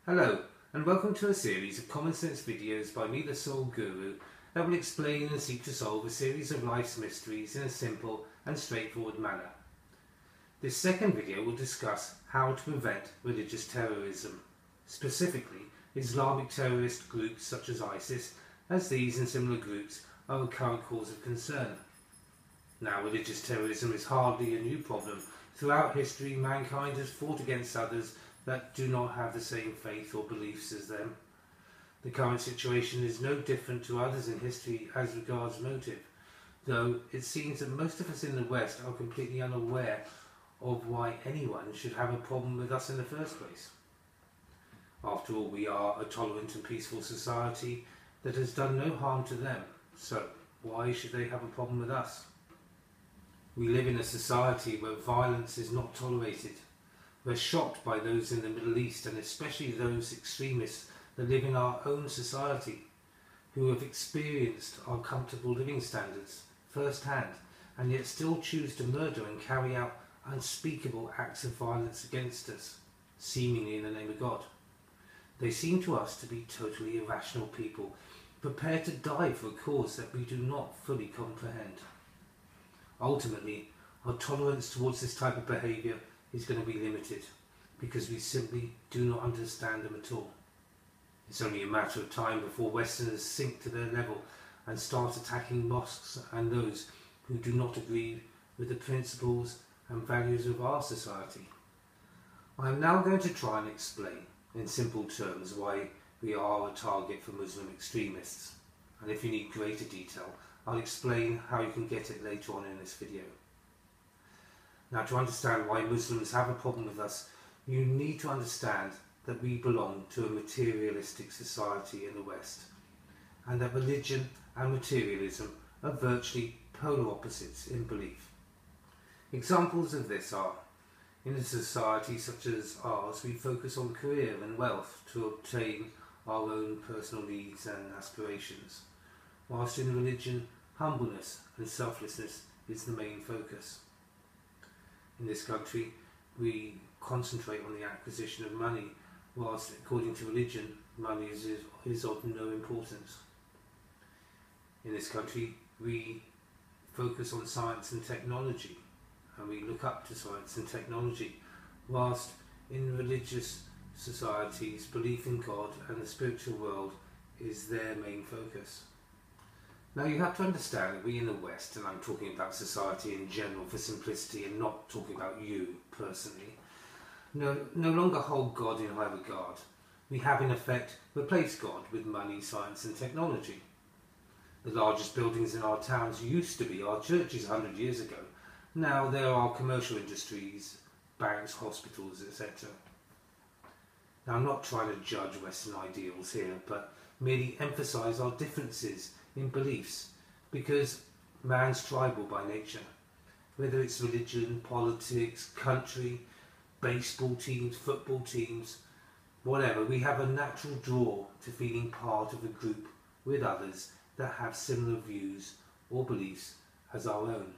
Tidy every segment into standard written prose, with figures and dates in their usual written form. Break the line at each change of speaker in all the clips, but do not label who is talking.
Hello, and welcome to a series of common sense videos by me, the Soul Guru, that will explain and seek to solve a series of life's mysteries in a simple and straightforward manner. This second video will discuss how to prevent religious terrorism, specifically Islamic terrorist groups such as ISIS, as these and similar groups are a current cause of concern. Now, religious terrorism is hardly a new problem. Throughout history, mankind has fought against others that do not have the same faith or beliefs as them. The current situation is no different to others in history as regards motive, though it seems that most of us in the West are completely unaware of why anyone should have a problem with us in the first place. After all, we are a tolerant and peaceful society that has done no harm to them, so why should they have a problem with us? We live in a society where violence is not tolerated. We're shocked by those in the Middle East, and especially those extremists that live in our own society, who have experienced our comfortable living standards firsthand, and yet still choose to murder and carry out unspeakable acts of violence against us, seemingly in the name of God. They seem to us to be totally irrational people, prepared to die for a cause that we do not fully comprehend. Ultimately, our tolerance towards this type of behaviour is going to be limited, because we simply do not understand them at all. It's only a matter of time before Westerners sink to their level and start attacking mosques and those who do not agree with the principles and values of our society. I am now going to try and explain in simple terms why we are a target for Muslim extremists, and if you need greater detail, I'll explain how you can get it later on in this video. Now, to understand why Muslims have a problem with us, you need to understand that we belong to a materialistic society in the West, and that religion and materialism are virtually polar opposites in belief. Examples of this are, in a society such as ours, we focus on career and wealth to obtain our own personal needs and aspirations, whilst in religion, humbleness and selflessness is the main focus. In this country, we concentrate on the acquisition of money, whilst according to religion, money is of no importance. In this country, we focus on science and technology, and we look up to science and technology, whilst in religious societies, belief in God and the spiritual world is their main focus. Now, you have to understand that we in the West, and I'm talking about society in general for simplicity and not talking about you personally, no longer hold God in high regard. We have in effect replaced God with money, science and technology. The largest buildings in our towns used to be our churches 100 years ago. Now there are commercial industries, banks, hospitals, etc. Now, I'm not trying to judge Western ideals here, but merely emphasise our differences in beliefs, because man's tribal by nature. Whether it's religion, politics, country, baseball teams, football teams, whatever, we have a natural draw to feeling part of a group with others that have similar views or beliefs as our own.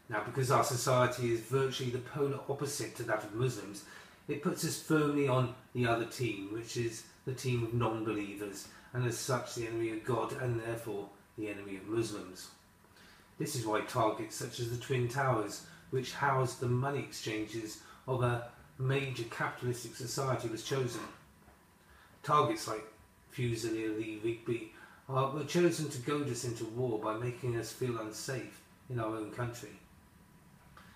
Now, because our society is virtually the polar opposite to that of Muslims, it puts us firmly on the other team, which is the team of non-believers, and as such the enemy of God, and therefore the enemy of Muslims. This is why targets such as the Twin Towers, which housed the money exchanges of a major capitalistic society, was chosen. Targets like Fusilier, Rigby were chosen to goad us into war by making us feel unsafe in our own country.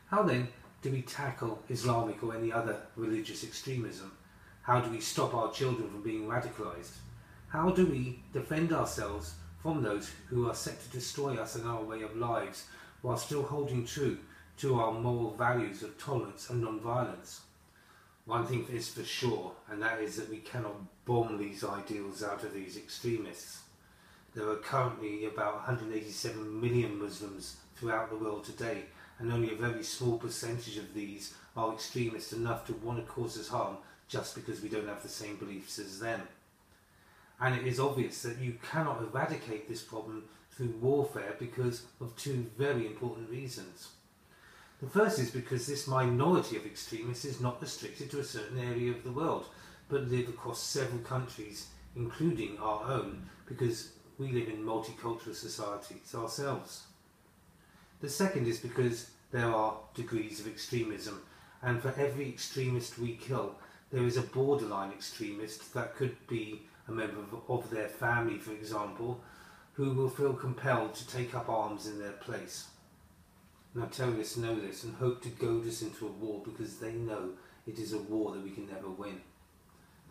How then do we tackle Islamic or any other religious extremism? How do we stop our children from being radicalised? How do we defend ourselves from those who are set to destroy us and our way of lives, while still holding true to our moral values of tolerance and non-violence? One thing is for sure, and that is that we cannot bomb these ideals out of these extremists. There are currently about 187 million Muslims throughout the world today, and only a very small percentage of these are extremists enough to want to cause us harm just because we don't have the same beliefs as them. And it is obvious that you cannot eradicate this problem through warfare because of two very important reasons. The first is because this minority of extremists is not restricted to a certain area of the world, but live across several countries, including our own, because we live in multicultural societies ourselves. The second is because there are degrees of extremism, and for every extremist we kill, there is a borderline extremist that could be a member of their family, for example, who will feel compelled to take up arms in their place. Now terrorists know this and hope to goad us into a war because they know it is a war that we can never win.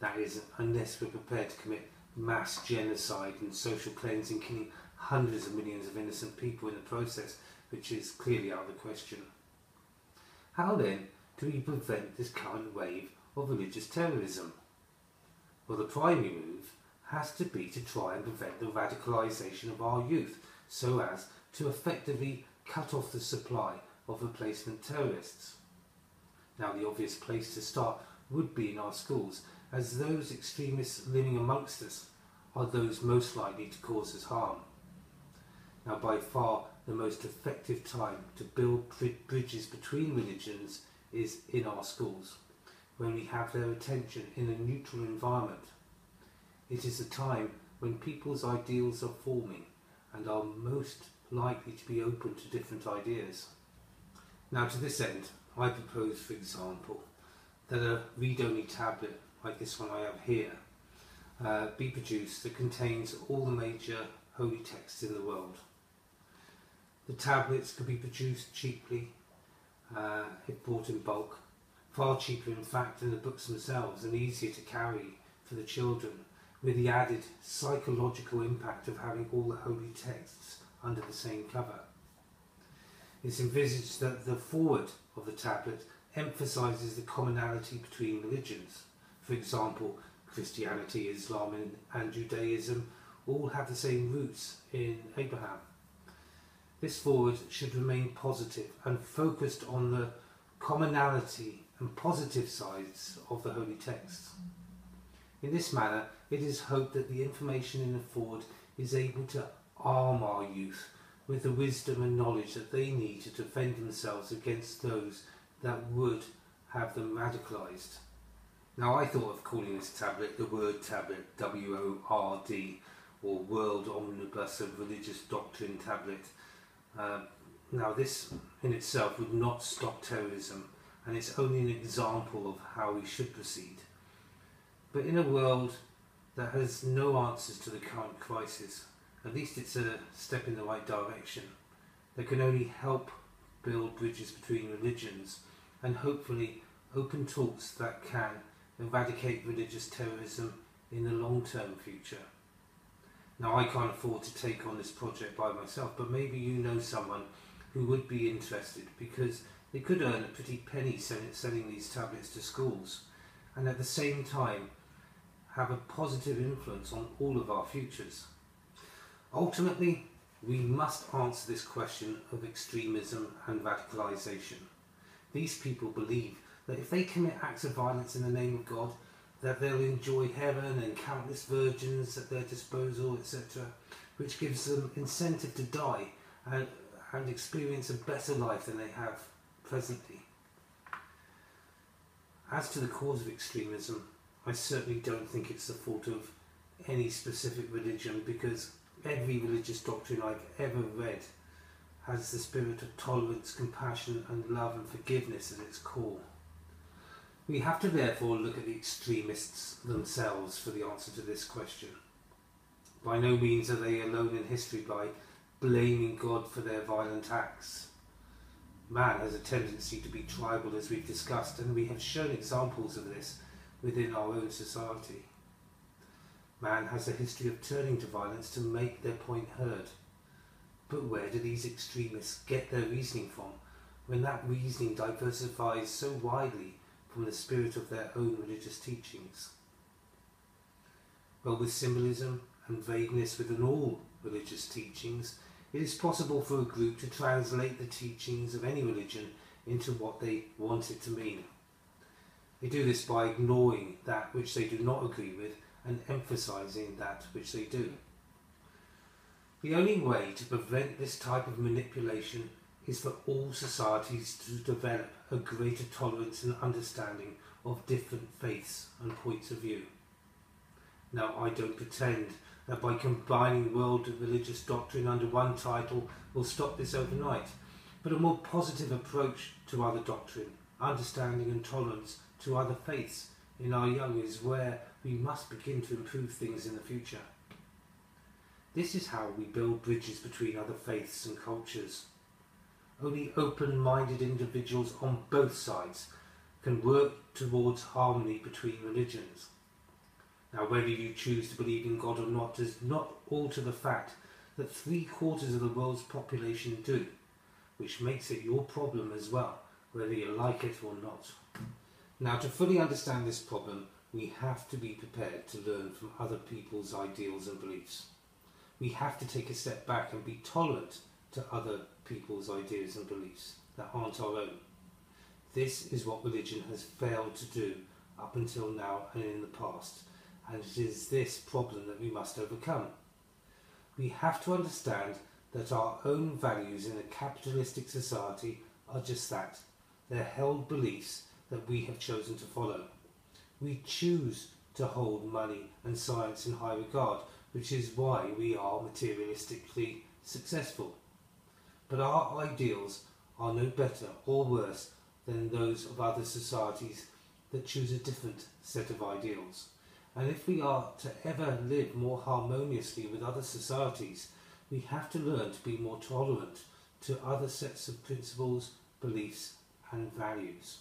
That is, unless we're prepared to commit mass genocide and social cleansing, killing hundreds of millions of innocent people in the process, which is clearly out of the question. How then do we prevent this current wave of religious terrorism? Well, the primary move has to be to try and prevent the radicalisation of our youth so as to effectively cut off the supply of replacement terrorists. Now, the obvious place to start would be in our schools, as those extremists living amongst us are those most likely to cause us harm. Now, by far the most effective time to build bridges between religions is in our schools, when we have their attention in a neutral environment. It is a time when people's ideals are forming and are most likely to be open to different ideas. Now, to this end, I propose, for example, that a read-only tablet like this one I have here be produced that contains all the major holy texts in the world. The tablets could be produced cheaply if bought in bulk, far cheaper in fact than the books themselves, and easier to carry for the children, with the added psychological impact of having all the holy texts under the same cover. It's envisaged that the foreword of the tablet emphasises the commonality between religions. For example, Christianity, Islam and Judaism all have the same roots in Abraham. This foreword should remain positive and focused on the commonality and positive sides of the holy texts. In this manner, it is hoped that the information in the foreword is able to arm our youth with the wisdom and knowledge that they need to defend themselves against those that would have them radicalised. Now, I thought of calling this tablet the Word Tablet, W-O-R-D, or World Omnibus of Religious Doctrine Tablet. Now, this in itself would not stop terrorism, and it's only an example of how we should proceed. But in a world that has no answers to the current crisis, at least it's a step in the right direction that can only help build bridges between religions and hopefully open talks that can eradicate religious terrorism in the long-term future. Now, I can't afford to take on this project by myself, but maybe you know someone who would be interested, because they could earn a pretty penny selling these tablets to schools, and at the same time have a positive influence on all of our futures. Ultimately, we must answer this question of extremism and radicalisation. These people believe that if they commit acts of violence in the name of God, that they'll enjoy heaven and countless virgins at their disposal, etc., which gives them incentive to die and experience a better life than they have presently. As to the cause of extremism, I certainly don't think it's the fault of any specific religion, because every religious doctrine I've ever read has the spirit of tolerance, compassion and love and forgiveness at its core. We have to therefore look at the extremists themselves for the answer to this question. By no means are they alone in history by blaming God for their violent acts. Man has a tendency to be tribal, as we've discussed, and we have shown examples of this within our own society. Man has a history of turning to violence to make their point heard. But where do these extremists get their reasoning from, when that reasoning diversifies so widely from the spirit of their own religious teachings? Well, with symbolism and vagueness within all religious teachings, it is possible for a group to translate the teachings of any religion into what they want it to mean. They do this by ignoring that which they do not agree with and emphasising that which they do. The only way to prevent this type of manipulation is for all societies to develop a greater tolerance and understanding of different faiths and points of view. Now, I don't pretend that by combining world religious doctrine under one title will stop this overnight, but a more positive approach to other doctrine, understanding and tolerance to other faiths in our young is where we must begin to improve things in the future. This is how we build bridges between other faiths and cultures. Only open-minded individuals on both sides can work towards harmony between religions. Now, whether you choose to believe in God or not does not alter the fact that 3/4 of the world's population do, which makes it your problem as well, whether you like it or not. Now, to fully understand this problem, we have to be prepared to learn from other people's ideals and beliefs. We have to take a step back and be tolerant to other people's ideas and beliefs that aren't our own. This is what religion has failed to do up until now and in the past, and it is this problem that we must overcome. We have to understand that our own values in a capitalistic society are just that. They're held beliefs that we have chosen to follow. We choose to hold money and science in high regard, which is why we are materialistically successful. But our ideals are no better or worse than those of other societies that choose a different set of ideals. And if we are to ever live more harmoniously with other societies, we have to learn to be more tolerant to other sets of principles, beliefs and values.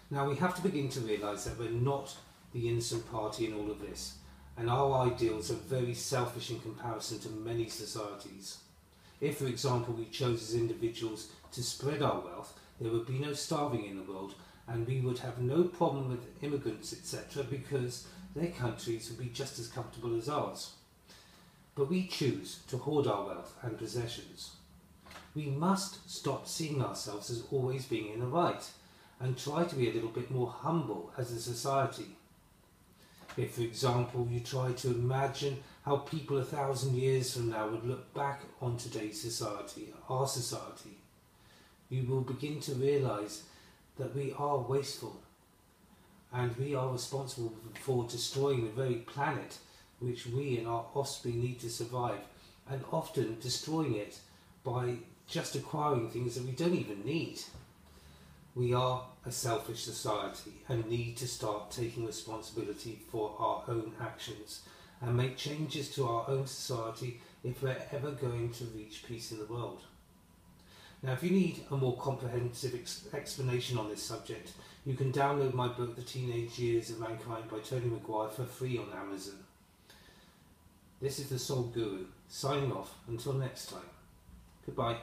Now, we have to begin to realise that we're not the innocent party in all of this, and our ideals are very selfish in comparison to many societies. If, for example, we chose as individuals to spread our wealth, there would be no starving in the world, and we would have no problem with immigrants, etc., because their countries would be just as comfortable as ours. But we choose to hoard our wealth and possessions. We must stop seeing ourselves as always being in the right, and try to be a little bit more humble as a society. If, for example, you try to imagine how people 1,000 years from now would look back on today's society, our society, you will begin to realise that we are wasteful and we are responsible for destroying the very planet which we and our offspring need to survive, and often destroying it by just acquiring things that we don't even need. We are a selfish society and need to start taking responsibility for our own actions and make changes to our own society if we're ever going to reach peace in the world. Now, if you need a more comprehensive explanation on this subject, you can download my book, The Teenage Years of Mankind by Tony Maguire, for free on Amazon. This is the Soul Guru, signing off until next time. Goodbye.